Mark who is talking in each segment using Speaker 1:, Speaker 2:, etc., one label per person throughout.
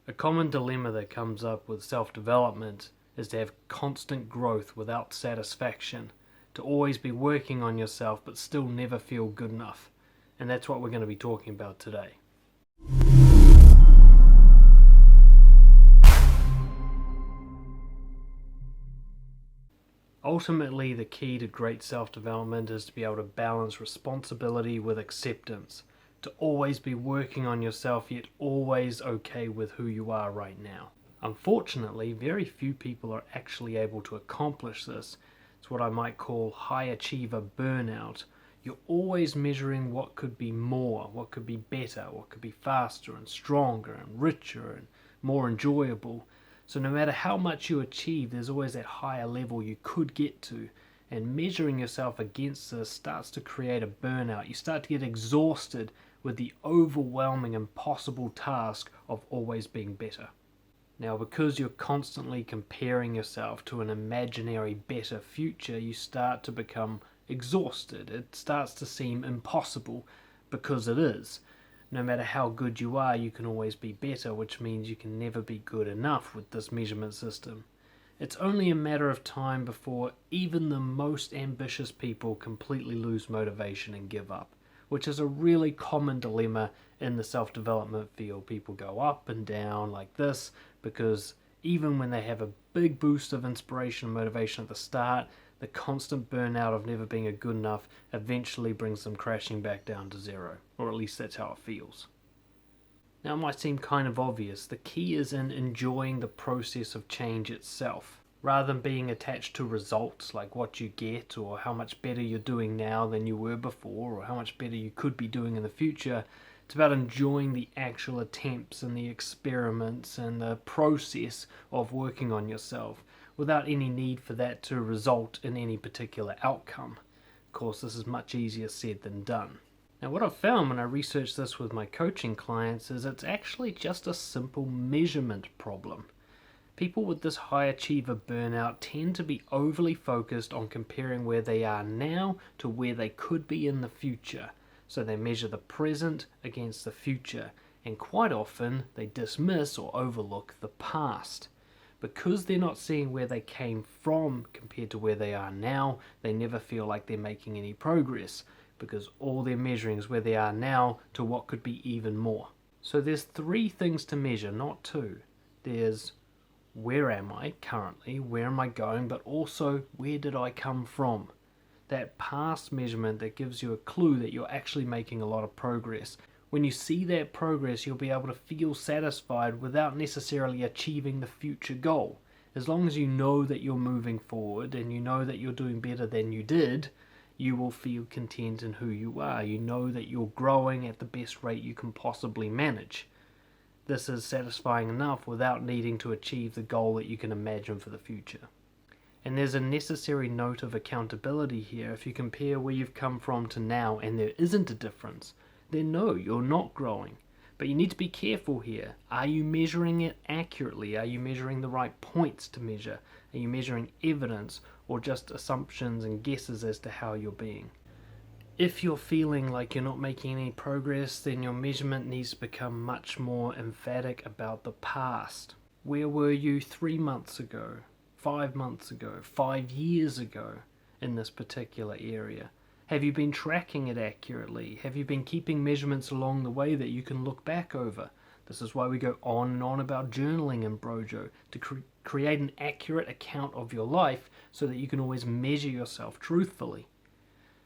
Speaker 1: A common dilemma that comes up with self-development is to have constant growth without satisfaction, to always be working on yourself but still never feel good enough. And that's what we're going to be talking about today. Ultimately, the key to great self-development is to be able to balance responsibility with acceptance, to always be working on yourself yet always okay with who you are right now. Unfortunately, very few people are actually able to accomplish this. It's what I might call high achiever burnout. You're always measuring what could be more, what could be better, what could be faster and stronger and richer and more enjoyable. So no matter how much you achieve, there's always that higher level you could get to. And measuring yourself against this starts to create a burnout. You start to get exhausted with the overwhelming, impossible task of always being better. Now, because you're constantly comparing yourself to an imaginary better future, you start to become exhausted. It starts to seem impossible because it is. No matter how good you are, you can always be better, which means you can never be good enough with this measurement system. It's only a matter of time before even the most ambitious people completely lose motivation and give up, which is a really common dilemma in the self-development field. People go up and down like this because even when they have a big boost of inspiration and motivation at the start, the constant burnout of never being good enough eventually brings them crashing back down to zero, or at least that's how it feels. Now, it might seem kind of obvious. The key is in enjoying the process of change itself, rather than being attached to results like what you get or how much better you're doing now than you were before or how much better you could be doing in the future. It's about enjoying the actual attempts and the experiments and the process of working on yourself, without any need for that to result in any particular outcome. Of course, this is much easier said than done. Now, what I've found when I research this with my coaching clients is it's actually just a simple measurement problem. People with this high achiever burnout tend to be overly focused on comparing where they are now to where they could be in the future. So they measure the present against the future, and quite often they dismiss or overlook the past. Because they're not seeing where they came from compared to where they are now, they never feel like they're making any progress, because all they're measuring is where they are now to what could be even more. So there's three things to measure, not two. There's where am I currently, where am I going, but also where did I come from? That past measurement that gives you a clue that you're actually making a lot of progress. When you see that progress, you'll be able to feel satisfied without necessarily achieving the future goal. As long as you know that you're moving forward and you know that you're doing better than you did, you will feel content in who you are. You know that you're growing at the best rate you can possibly manage. This is satisfying enough without needing to achieve the goal that you can imagine for the future. And there's a necessary note of accountability here. If you compare where you've come from to now and there isn't a difference, then no, you're not growing. But you need to be careful here. Are you measuring it accurately? Are you measuring the right points to measure? Are you measuring evidence or just assumptions and guesses as to how you're being? If you're feeling like you're not making any progress, then your measurement needs to become much more emphatic about the past. Where were you 3 months ago, 5 months ago, 5 years ago in this particular area? Have you been tracking it accurately? Have you been keeping measurements along the way that you can look back over? This is why we go on and on about journaling in Brojo, to create an accurate account of your life so that you can always measure yourself truthfully.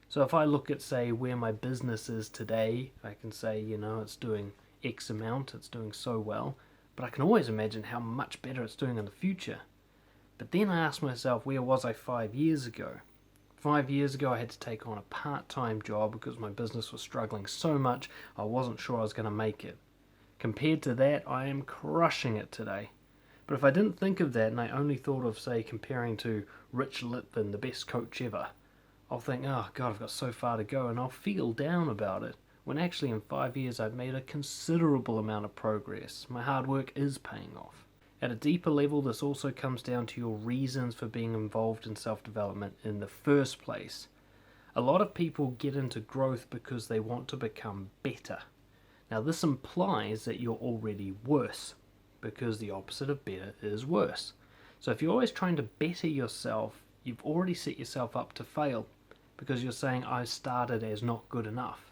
Speaker 1: So if I look at, say, where my business is today, I can say, it's doing X amount, it's doing so well, but I can always imagine how much better it's doing in the future. But then I ask myself, where was I 5 years ago? 5 years ago, I had to take on a part-time job because my business was struggling so much, I wasn't sure I was going to make it. Compared to that, I am crushing it today. But if I didn't think of that and I only thought of, say, comparing to Rich Litvin, the best coach ever, I'll think, oh God, I've got so far to go, and I'll feel down about it. When actually in 5 years I've made a considerable amount of progress. My hard work is paying off. At a deeper level, this also comes down to your reasons for being involved in self-development in the first place. A lot of people get into growth because they want to become better. Now this implies that you're already worse. because the opposite of better is worse. So if you're always trying to better yourself, you've already set yourself up to fail, because you're saying I started as not good enough.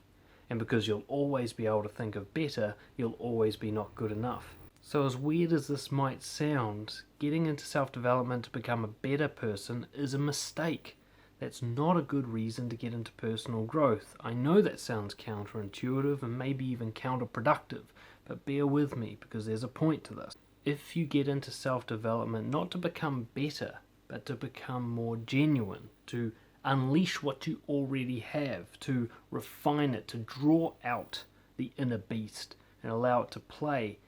Speaker 1: And because you'll always be able to think of better, you'll always be not good enough. So as weird as this might sound, getting into self-development to become a better person is a mistake. That's not a good reason to get into personal growth. I know that sounds counterintuitive and maybe even counterproductive, but bear with me because there's a point to this. If you get into self-development not to become better, but to become more genuine, to unleash what you already have, to refine it, to draw out the inner beast and allow it to play,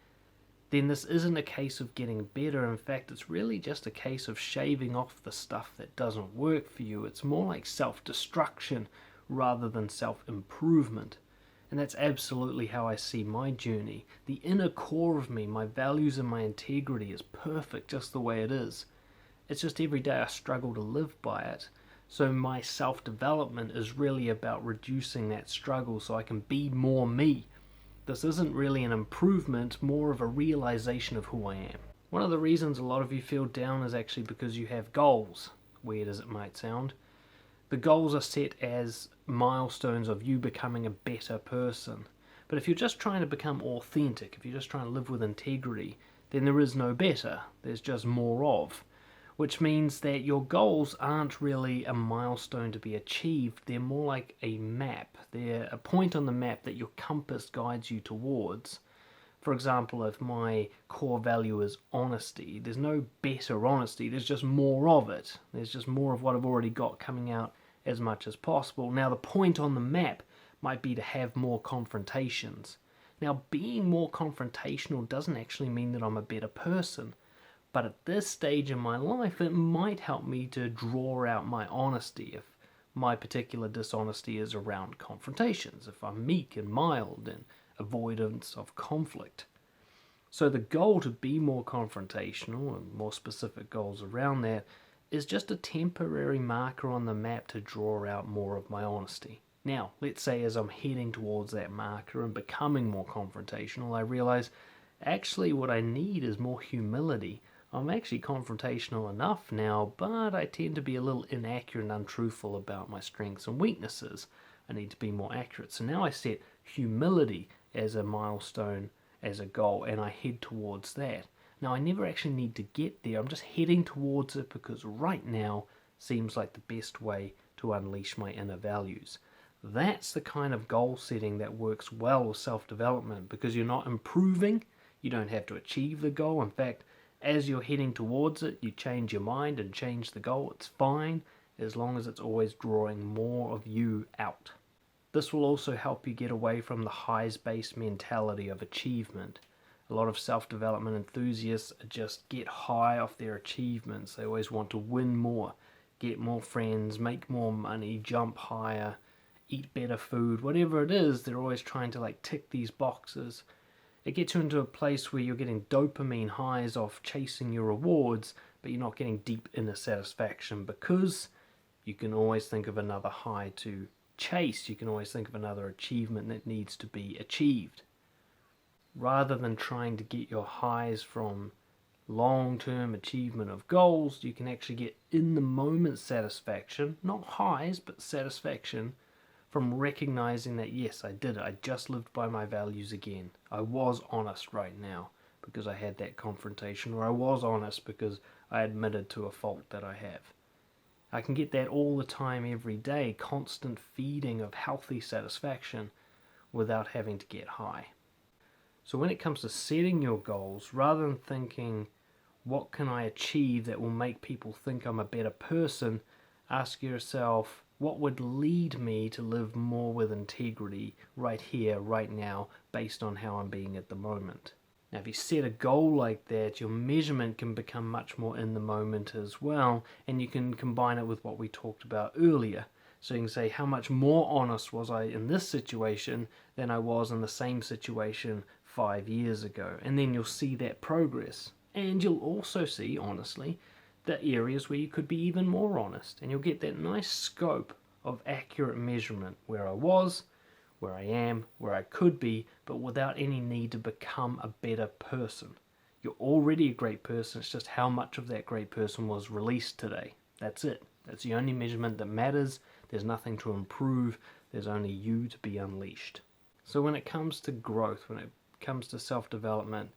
Speaker 1: then this isn't a case of getting better. In fact, it's really just a case of shaving off the stuff that doesn't work for you. It's more like self-destruction rather than self-improvement. And that's absolutely how I see my journey. The inner core of me, my values and my integrity is perfect just the way it is. It's just every day I struggle to live by it. So my self-development is really about reducing that struggle so I can be more me. This isn't really an improvement, more of a realization of who I am. One of the reasons a lot of you feel down is actually because you have goals, weird as it might sound. The goals are set as milestones of you becoming a better person. But if you're just trying to become authentic, if you're just trying to live with integrity, then there is no better, there's just more of. Which means that your goals aren't really a milestone to be achieved, they're more like a map. They're a point on the map that your compass guides you towards. For example, if my core value is honesty, there's no better honesty, there's just more of it. There's just more of what I've already got coming out as much as possible. Now the point on the map might be to have more confrontations. Now being more confrontational doesn't actually mean that I'm a better person. But at this stage in my life, it might help me to draw out my honesty if my particular dishonesty is around confrontations, if I'm meek and mild and avoidance of conflict. So the goal to be more confrontational and more specific goals around that is just a temporary marker on the map to draw out more of my honesty. Now, let's say as I'm heading towards that marker and becoming more confrontational, I realize actually what I need is more humility. I'm actually confrontational enough now, but I tend to be a little inaccurate and untruthful about my strengths and weaknesses. I need to be more accurate. So now I set humility as a milestone, as a goal, and I head towards that. Now I never actually need to get there. I'm just heading towards it because right now seems like the best way to unleash my inner values. That's the kind of goal setting that works well with self-development because you're not improving. You don't have to achieve the goal. In fact, as you're heading towards it, you change your mind and change the goal. It's fine as long as it's always drawing more of you out. This will also help you get away from the highs-based mentality of achievement. A lot of self-development enthusiasts just get high off their achievements. They always want to win more, get more friends, make more money, jump higher, eat better food, whatever it is, they're always trying to tick these boxes. It gets you into a place where you're getting dopamine highs off chasing your rewards, but you're not getting deep inner satisfaction because you can always think of another high to chase. You can always think of another achievement that needs to be achieved. Rather than trying to get your highs from long-term achievement of goals, you can actually get in-the-moment satisfaction, not highs, but satisfaction from recognizing that, yes, I did it. I just lived by my values again. I was honest right now because I had that confrontation, or I was honest because I admitted to a fault that I have. I can get that all the time, every day, constant feeding of healthy satisfaction without having to get high. So when it comes to setting your goals, rather than thinking, what can I achieve that will make people think I'm a better person, ask yourself, what would lead me to live more with integrity right here, right now, based on how I'm being at the moment? Now, if you set a goal like that, your measurement can become much more in the moment as well, and you can combine it with what we talked about earlier. So you can say, how much more honest was I in this situation than I was in the same situation 5 years ago? And then you'll see that progress. And you'll also see, honestly, the areas where you could be even more honest, and you'll get that nice scope of accurate measurement where I was, where I am, where I could be, but without any need to become a better person. You're already a great person. It's just how much of that great person was released today. That's it. That's the only measurement that matters. There's nothing to improve. There's only you to be unleashed. So when it comes to growth, when it comes to self-development,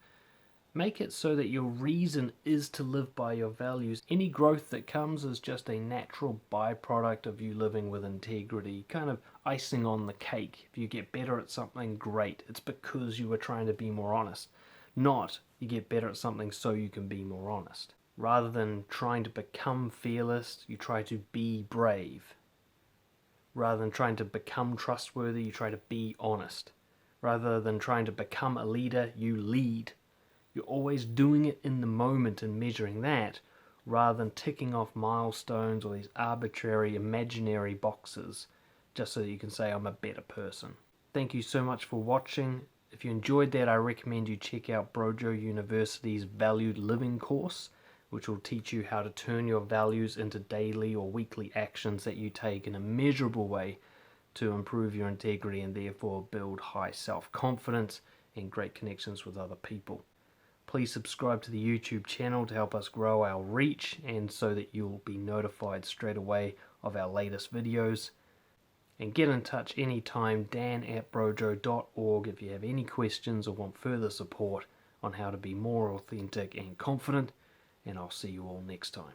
Speaker 1: make it so that your reason is to live by your values. Any growth that comes is just a natural byproduct of you living with integrity, kind of icing on the cake. If you get better at something, great. It's because you were trying to be more honest. Not you get better at something so you can be more honest. Rather than trying to become fearless, you try to be brave. Rather than trying to become trustworthy, you try to be honest. Rather than trying to become a leader, you lead. You're always doing it in the moment and measuring that, rather than ticking off milestones or these arbitrary imaginary boxes just so that you can say I'm a better person. Thank you so much for watching. If you enjoyed that, I recommend you check out Brojo University's Valued Living course, which will teach you how to turn your values into daily or weekly actions that you take in a measurable way to improve your integrity and therefore build high self-confidence and great connections with other people. Please subscribe to the YouTube channel to help us grow our reach and so that you'll be notified straight away of our latest videos. And get in touch anytime, dan@brojo.org, if you have any questions or want further support on how to be more authentic and confident. And I'll see you all next time.